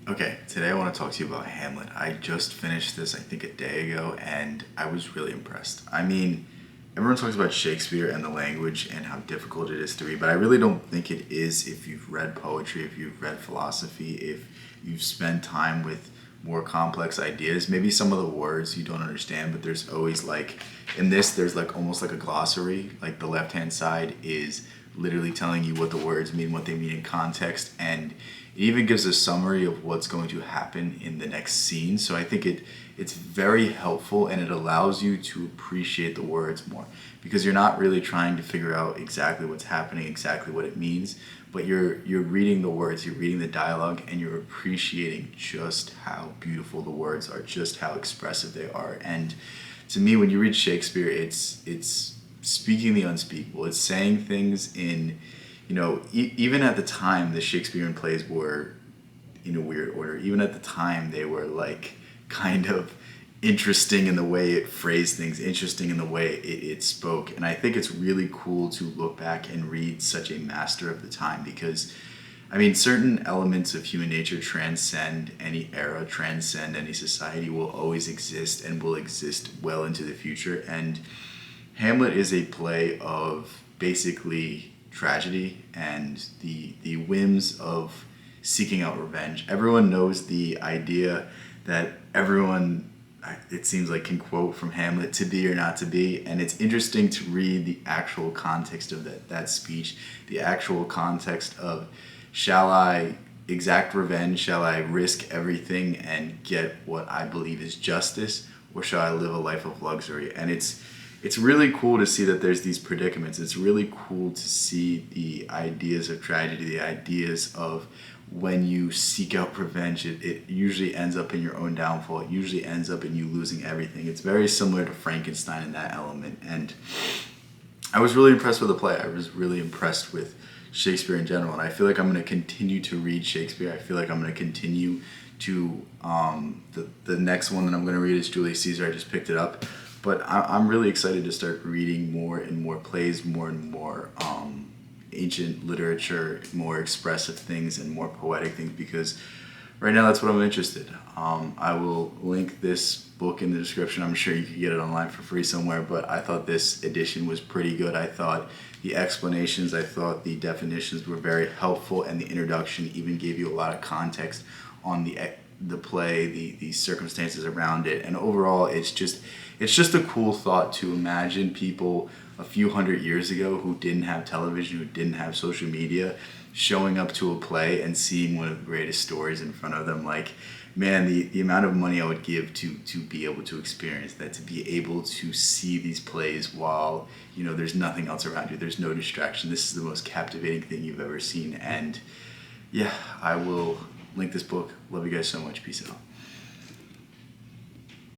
Okay, today I want to talk to you about Hamlet. I just finished this, I think, a day ago, and I was really impressed. I mean, everyone talks about Shakespeare and the language and how difficult it is to read, but I really don't think it is if you've read poetry, if you've read philosophy, if you've spent time with more complex ideas. Maybe some of the words you don't understand, but there's always like, in this, there's like almost like a glossary. Like the left hand side is literally telling you what the words mean, what they mean in context, and it even gives a summary of what's going to happen in the next scene. So I think it's very helpful, and it allows you to appreciate the words more because you're not really trying to figure out exactly what's happening, exactly what it means, but you're reading the words, you're reading the dialogue, and you're appreciating just how beautiful the words are, just how expressive they are. And to me, when you read Shakespeare, it's speaking the unspeakable. It's saying things in, even at the time the Shakespearean plays were in a weird order. Even at the time, they were like kind of interesting in the way it phrased things, interesting in the way it spoke. And I think it's really cool to look back and read such a master of the time because, I mean, certain elements of human nature transcend any era, transcend any society, will always exist and will exist well into the future. And Hamlet is a play of basically tragedy and the whims of seeking out revenge. Everyone knows the idea that everyone, it seems like, can quote from Hamlet, to be or not to be, and it's interesting to read the actual context of that speech, the actual context of, shall I exact revenge, shall I risk everything and get what I believe is justice, or shall I live a life of luxury? And it's really cool to see that there's these predicaments. It's really cool to see the ideas of tragedy, the ideas of when you seek out revenge, it usually ends up in your own downfall. It usually ends up in you losing everything. It's very similar to Frankenstein in that element. And I was really impressed with the play. I was really impressed with Shakespeare in general. And I feel like I'm going to continue to read Shakespeare. I feel like I'm going to continue to, the next one that I'm going to read is Julius Caesar. I just picked it up. But I'm really excited to start reading more and more plays, more and more ancient literature, more expressive things, and more poetic things, because right now that's what I'm interested. I will link this book in the description. I'm sure you can get it online for free somewhere, but I thought this edition was pretty good. I thought the explanations, I thought the definitions were very helpful, and the introduction even gave you a lot of context on the play, the circumstances around it, and overall it's just a cool thought to imagine people a few hundred years ago who didn't have television, who didn't have social media, showing up to a play and seeing one of the greatest stories in front of them. Like, man, the amount of money I would give to be able to experience that, to be able to see these plays while, there's nothing else around you, there's no distraction. This is the most captivating thing you've ever seen. And yeah, I will link this book. Love you guys so much. Peace out.